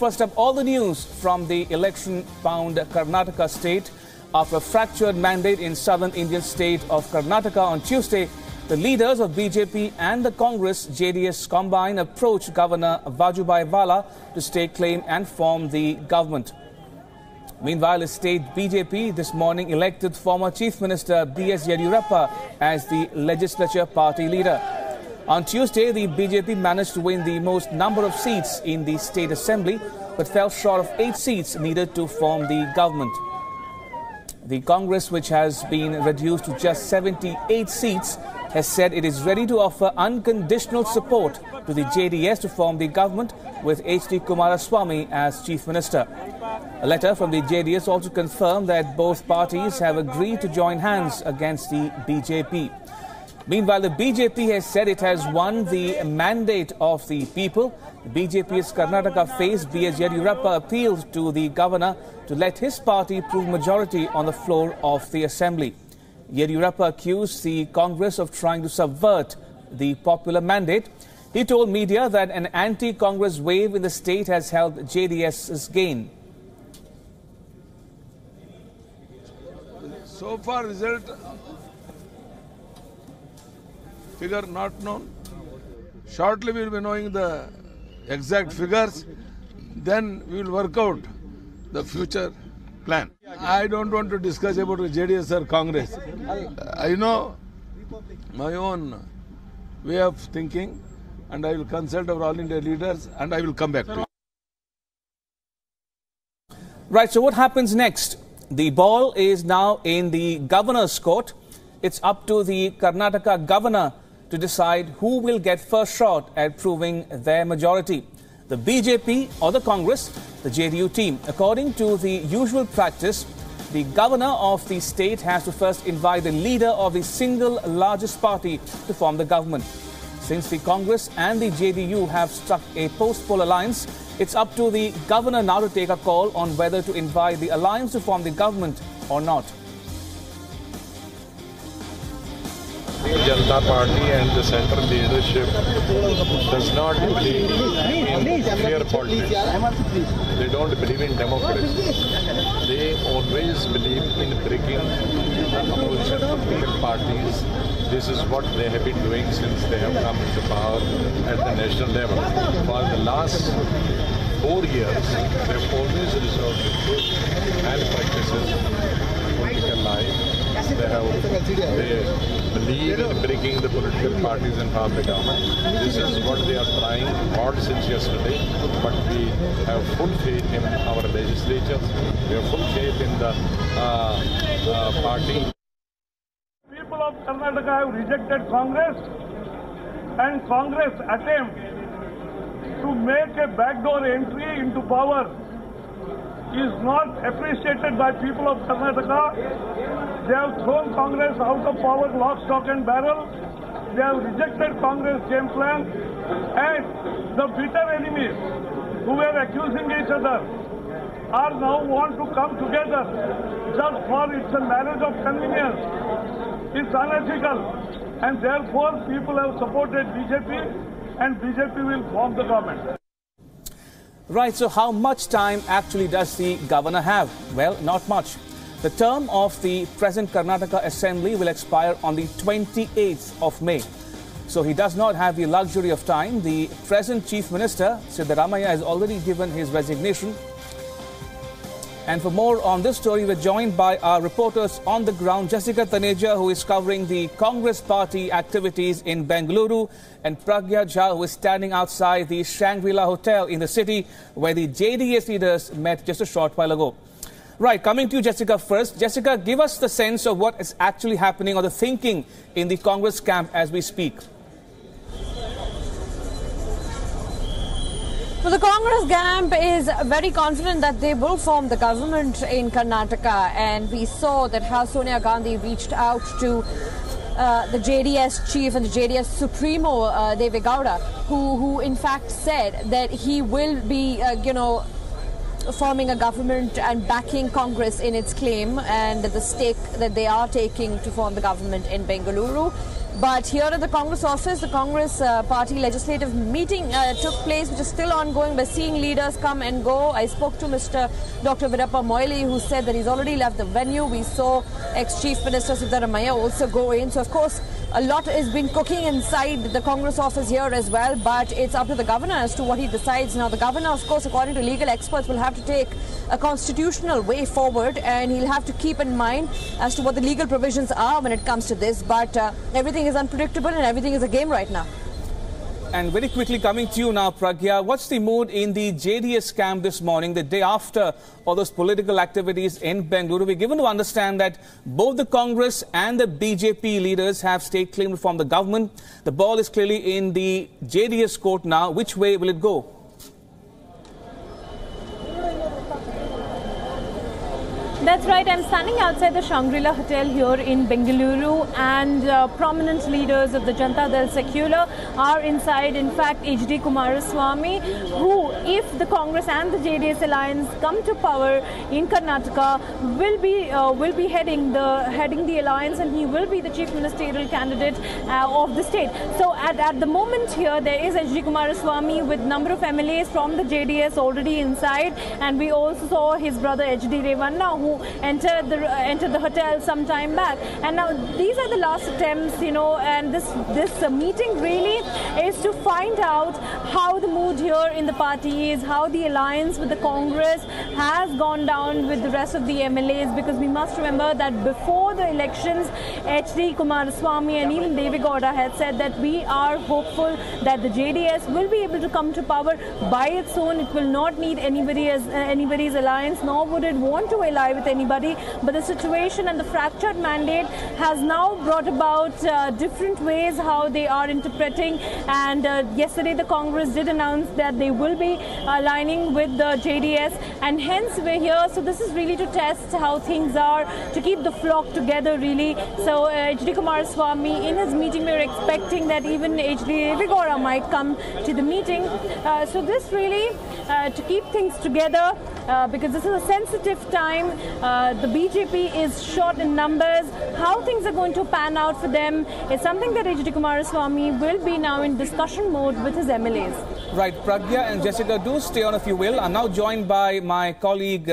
first up, all the news from the election-bound Karnataka state. After a fractured mandate in southern Indian state of Karnataka on Tuesday, the leaders of BJP and the Congress JDS combine approached Governor Vajubhai Vala to stake claim and form the government. Meanwhile, the state BJP this morning elected former Chief Minister B.S. Yediyurappa as the legislature party leader. On Tuesday, the BJP managed to win the most number of seats in the state assembly, but fell short of 8 seats needed to form the government. The Congress, which has been reduced to just 78 seats, has said it is ready to offer unconditional support to the JDS to form the government with H.D. Kumaraswamy as Chief Minister. A letter from the JDS also confirmed that both parties have agreed to join hands against the BJP. Meanwhile, the BJP has said it has won the mandate of the people. The BJP's Karnataka face B.S. Yediyurappa appealed to the governor to let his party prove majority on the floor of the assembly. Yediyurappa accused the Congress of trying to subvert the popular mandate. He told media that an anti-Congress wave in the state has helped JDS's gain. So far, result figure not known. Shortly we will be knowing the exact figures. Then we will work out the future plan. I don't want to discuss about JDS or Congress. I know my own way of thinking, and I will consult our All India leaders, and I will come back to you. Right, so what happens next? The ball is now in the governor's court. It's up to the Karnataka Governor to decide who will get first shot at proving their majority, the BJP or the Congress, the JDU team. According to the usual practice, the governor of the state has to first invite the leader of the single largest party to form the government. Since the Congress and the JDU have struck a post-poll alliance, it's up to the governor now to take a call on whether to invite the alliance to form the government or not. Janata Party and the central leadership does not believe in fair politics. They don't believe in democracy. They always believe in breaking opposition political parties. This is what they have been doing since they have come into power at the national level. For the last 4 years, they have always resorted to malpractices in political life. They believe in breaking the political parties and form the government. This is what they are trying hard since yesterday. But we have full faith in our legislatures. We have full faith in the party. People of Karnataka have rejected Congress, and Congress attempt to make a backdoor entry into power is not appreciated by people of Karnataka. They have thrown Congress out of power lock, stock and barrel. They have rejected Congress game plan, and the bitter enemies who were accusing each other are now want to come together just for it's a marriage of convenience. It's unethical, and therefore people have supported BJP, and BJP will form the government. Right, so how much time actually does the governor have? Well, not much. The term of the present Karnataka Assembly will expire on the 28th of May. So he does not have the luxury of time. The present Chief Minister, Siddaramaiah, has already given his resignation. And for more on this story, we're joined by our reporters on the ground, Jessica Taneja, who is covering the Congress party activities in Bengaluru, and Pragya Jha, who is standing outside the Shangri-La Hotel in the city, where the JDS leaders met just a short while ago. Right, coming to you, Jessica, first. Jessica, give us the sense of what is actually happening or the thinking in the Congress camp as we speak. Well, the Congress camp is very confident that they will form the government in Karnataka, and we saw that how Sonia Gandhi reached out to the JDS chief and the JDS Supremo, Devegowda, who in fact said that he will be, forming a government and backing Congress in its claim and the stake that they are taking to form the government in Bengaluru. But here at the Congress office, the Congress party legislative meeting took place, which is still ongoing. We're seeing leaders come and go. I spoke to Mr. Dr. Virappa Moily, who said that he's already left the venue. We saw ex-Chief Minister Siddaramaiah also go in. So, of course, a lot has been cooking inside the Congress office here as well, but it's up to the governor as to what he decides. Now, the governor, of course, according to legal experts, will have to take a constitutional way forward, and he'll have to keep in mind as to what the legal provisions are when it comes to this. But everything is unpredictable and everything is a game right now. And very quickly coming to you now, Pragya, what's the mood in the JDS camp this morning, the day after all those political activities in Bengaluru? We're given to understand that both the Congress and the BJP leaders have state claim to form the government. The ball is clearly in the JDS court now. Which way will it go? That's right. I'm standing outside the Shangri-La Hotel here in Bengaluru, and prominent leaders of the Janata Dal Secular are inside. In fact, H.D. Kumaraswamy, who, if the Congress and the JDS alliance come to power in Karnataka, will be heading the alliance, and he will be the chief ministerial candidate of the state. So at the moment here, there is H.D. Kumaraswamy with number of MLAs from the JDS already inside, and we also saw his brother H.D. Revanna, who entered the hotel some time back. And now these are the last attempts, and this meeting really is to find out how the mood here in the party is, how the alliance with the Congress has gone down with the rest of the MLAs, because we must remember that before the elections, H.D. Kumaraswamy and even Devi Gowda had said that we are hopeful that the JDS will be able to come to power by its own. It will not need anybody's alliance, nor would it want to ally with anybody. But the situation and the fractured mandate has now brought about different ways how they are interpreting. And yesterday the Congress did announce that they will be aligning with the JDS, and hence we're here. So this is really to test how things are, to keep the flock together really. So H.D. Kumaraswamy, in his meeting, we're expecting that even H.D. Devegowda might come to the meeting. So this really to keep things together, because this is a sensitive time. The BJP is short in numbers. How things are going to pan out for them is something that H.D. Kumaraswamy will be now in discussion mode with his MLAs. Right, Pragya and Jessica, do stay on if you will. I'm now joined by my colleague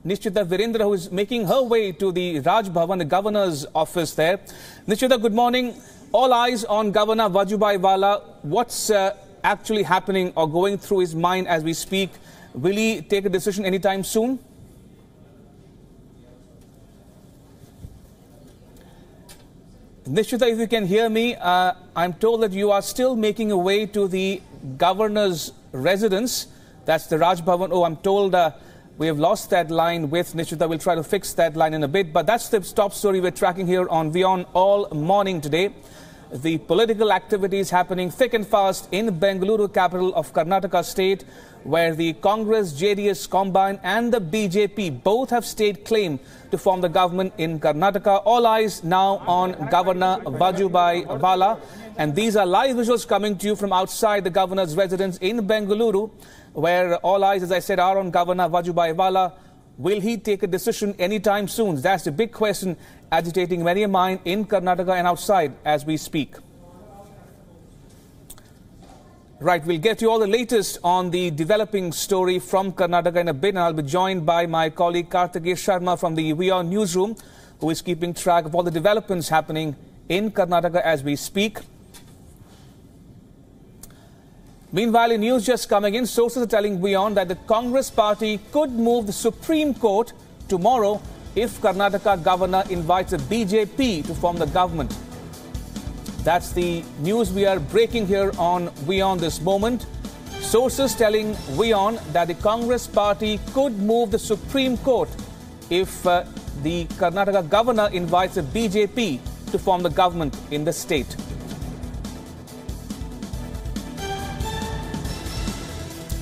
Nishchita Virendra, who is making her way to the Raj Bhavan, the governor's office there. Nishchita, good morning. All eyes on Governor Vajubhai Vala. What's actually happening or going through his mind as we speak? Will he take a decision anytime soon? Nishchita, if you can hear me, I'm told that you are still making your way to the governor's residence. That's the Raj Bhavan. Oh, I'm told we have lost that line with Nishchita. We'll try to fix that line in a bit. But that's the top story we're tracking here on WION all morning today. The political activities happening thick and fast in Bengaluru, capital of Karnataka state, where the Congress, JDS combine and the BJP both have state claim to form the government in Karnataka. All eyes now on Governor Vajubhai Vala. And these are live visuals coming to you from outside the governor's residence in Bengaluru, where all eyes, as I said, are on Governor Vajubhai Vala. Will he take a decision anytime soon? That's the big question agitating many a mind in Karnataka and outside as we speak. Right, we'll get you all the latest on the developing story from Karnataka in a bit, and I'll be joined by my colleague Karnataka Sharma from the WION newsroom, who is keeping track of all the developments happening in Karnataka as we speak. Meanwhile, in news just coming in, sources are telling WION that the Congress party could move the Supreme Court tomorrow if Karnataka Governor invites the BJP to form the government. That's the news we are breaking here on WION this moment. Sources telling WION that the Congress party could move the Supreme Court if the Karnataka Governor invites the BJP to form the government in the state.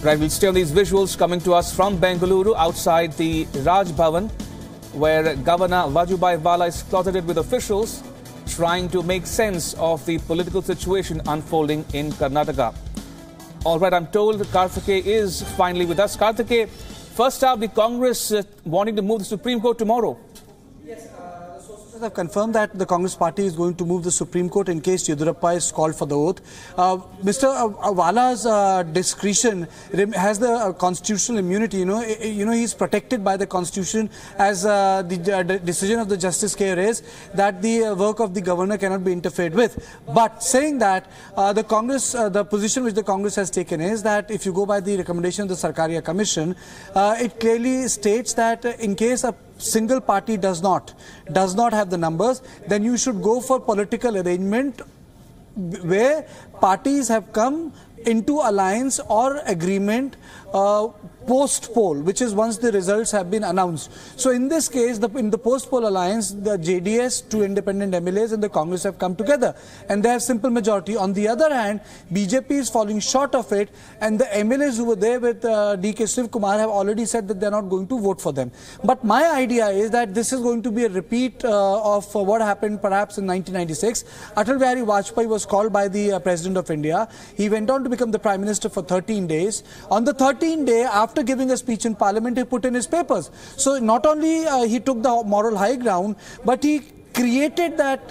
Right, we'll stay on these visuals coming to us from Bengaluru outside the Raj Bhavan, where Governor Vajubhai Vala is closeted with officials trying to make sense of the political situation unfolding in Karnataka. All right, I'm told Karnataka is finally with us. Karnataka, first up, the Congress wanting to move the Supreme Court tomorrow. Yes, the sources I've confirmed that the Congress party is going to move the Supreme Court in case Yediyurappa is called for the oath. Mr. Wala's discretion has the constitutional immunity. He's protected by the Constitution, as the decision of the Justice K. is that the work of the governor cannot be interfered with. But saying that, the position which the Congress has taken is that if you go by the recommendation of the Sarkaria Commission, it clearly states that in case a single party does not have the numbers, then you should go for political arrangement where parties have come into alliance or agreement post-poll, which is once the results have been announced. So in this case, in the post-poll alliance, the JDS, 2 independent MLAs and the Congress have come together and they have simple majority. On the other hand, BJP is falling short of it, and the MLAs who were there with DK Shiv Kumar have already said that they are not going to vote for them. But my idea is that this is going to be a repeat of what happened perhaps in 1996. Atal Bihari Vajpayee was called by the President of India. He went on to become the Prime Minister for 13 days. On the 13th day, after giving a speech in Parliament, he put in his papers. So not only he took the moral high ground, but he created that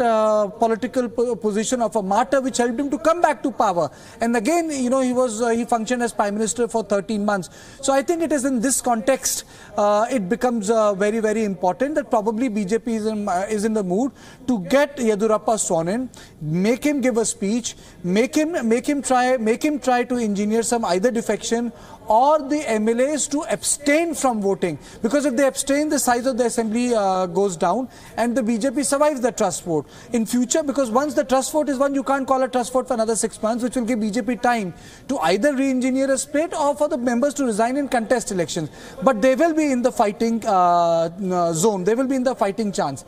political position of a martyr, which helped him to come back to power. And again, he functioned as Prime Minister for 13 months. So I think it is in this context, it becomes very, very important that probably BJP is in the mood to get Yediyurappa sworn in, make him give a speech, make him try to engineer some either defection or the MLAs to abstain from voting, because if they abstain, the size of the assembly goes down and the BJP survives the trust vote in future, because once the trust vote is won, you can't call a trust vote for another 6 months, which will give BJP time to either re-engineer a split or for the members to resign and contest elections. But they will be in the fighting zone, they will be in the fighting chance.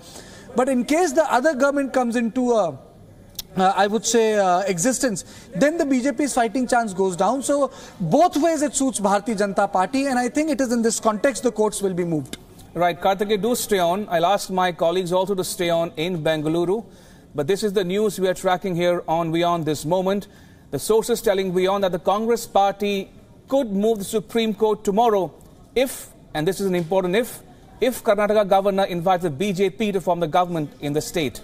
But in case the other government comes into I would say existence, then the BJP's fighting chance goes down. So both ways it suits Bharatiya Janata Party, and I think it is in this context the courts will be moved. Right, Kartike, do stay on. I'll ask my colleagues also to stay on in Bengaluru. But this is the news we are tracking here on WION this moment. The sources telling WION that the Congress party could move the Supreme Court tomorrow if, and this is an important if Karnataka Governor invites the BJP to form the government in the state.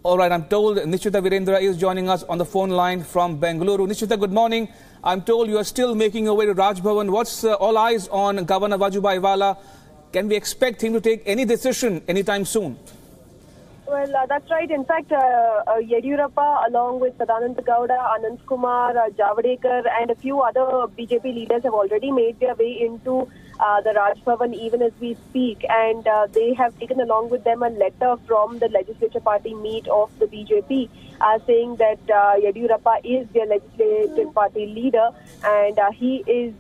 All right, I'm told Nishita Virendra is joining us on the phone line from Bengaluru. Nishita, good morning. I'm told you are still making your way to Raj Bhavan. What's all eyes on Governor Vajubhai Vala? Can we expect him to take any decision anytime soon? Well, that's right. In fact, Yediyurappa, along with Sadananda Gowda, Anand Kumar, Javadekar and a few other BJP leaders have already made their way into the Raj Bhavan even as we speak, and they have taken along with them a letter from the legislature party meet of the BJP saying that Yediyurappa is their legislative party leader, and he is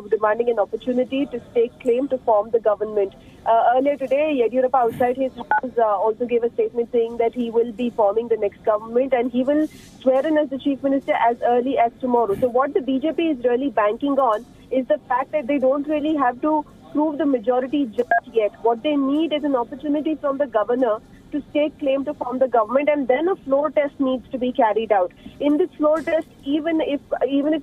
demanding an opportunity to stake claim to form the government. Earlier today, Yediyurappa outside his house also gave a statement saying that he will be forming the next government and he will swear in as the chief minister as early as tomorrow. So what the BJP is really banking on is the fact that they don't really have to prove the majority just yet. What they need is an opportunity from the governor to stake claim to form the government, and then a floor test needs to be carried out. In this floor test, even if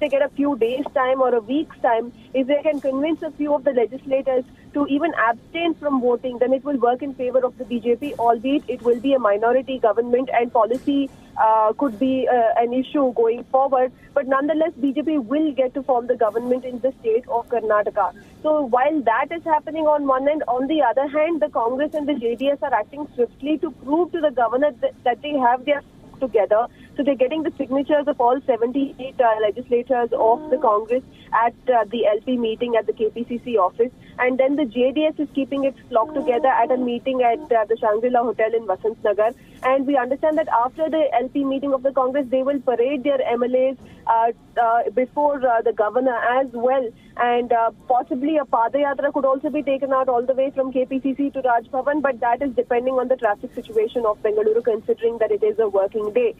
they get a few days' time or a week's time, if they can convince a few of the legislators to even abstain from voting, then it will work in favor of the BJP, albeit it will be a minority government and policy could be an issue going forward. But nonetheless, BJP will get to form the government in the state of Karnataka. So while that is happening on one end, on the other hand, the Congress and the JDS are acting swiftly to prove to the governor that they have their together. So they're getting the signatures of all 78 legislators of the Congress at the LP meeting at the KPCC office. And then the JDS is keeping its flock together at a meeting at the Shangri-La Hotel in Vasant Nagar. And we understand that after the LP meeting of the Congress, they will parade their MLAs before the governor as well. And possibly a Padayatra could also be taken out all the way from KPCC to Raj Bhavan, but that is depending on the traffic situation of Bengaluru, considering that it is a working day.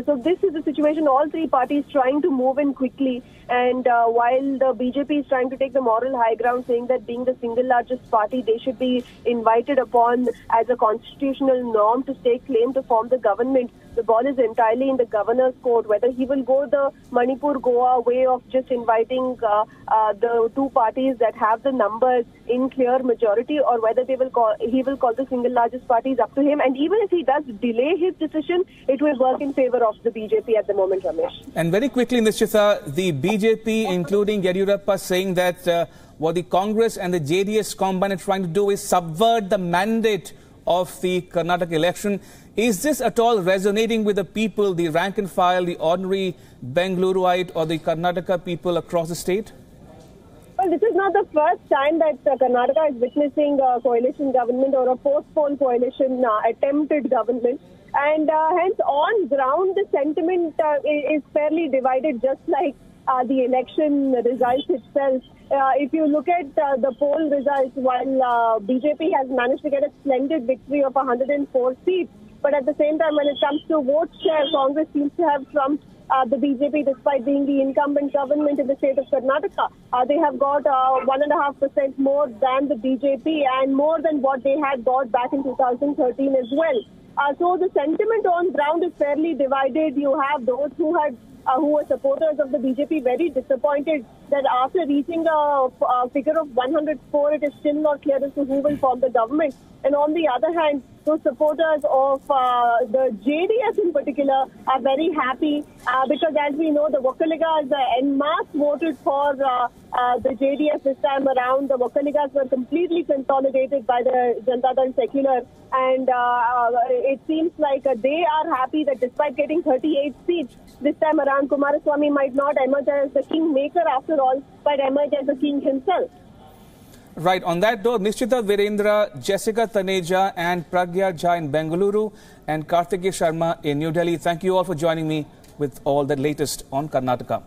So this is the situation, all three parties trying to move in quickly. And while the BJP is trying to take the moral high ground, saying that being the single largest party, they should be invited upon as a constitutional norm to stake claim to form the government, the ball is entirely in the governor's court, whether he will go the Manipur-Goa way of just inviting the two parties that have the numbers in clear majority, or whether he will call the single largest parties up to him. And even if he does delay his decision, it will work in favor of the BJP at the moment, Ramesh. And very quickly, Nishchita, the BJP, including Yediyurappa, saying that what the Congress and the JDS combine are trying to do is subvert the mandate of the Karnataka election. Is this at all resonating with the people, the rank and file, the ordinary Bengaluruite or the Karnataka people across the state? Well, this is not the first time that Karnataka is witnessing a coalition government or a post-poll coalition attempted government. And hence, on ground, the sentiment is fairly divided, just like the election results itself. If you look at the poll results, while BJP has managed to get a splendid victory of 104 seats, but at the same time, when it comes to vote share, Congress seems to have trumped the BJP despite being the incumbent government in the state of Karnataka. They have got 1.5% more than the BJP and more than what they had got back in 2013 as well. So the sentiment on ground is fairly divided. You have those who were supporters of the BJP very disappointed that after reaching a figure of 104, it is still not clear as to who will form the government. And on the other hand, those supporters of the JDS in particular are very happy because, as we know, the Vokkaligas en masse voted for the JDS this time around. The Vokkaligas were completely consolidated by the Janata Dal Secular, and it seems like they are happy that despite getting 38 seats, this time around Kumaraswamy might not emerge as the kingmaker after all, but emerge as the king himself. Right. On that note, Nishchita Virendra, Jessica Taneja and Pragya Jha in Bengaluru and Kartikeya Sharma in New Delhi. Thank you all for joining me with all the latest on Karnataka.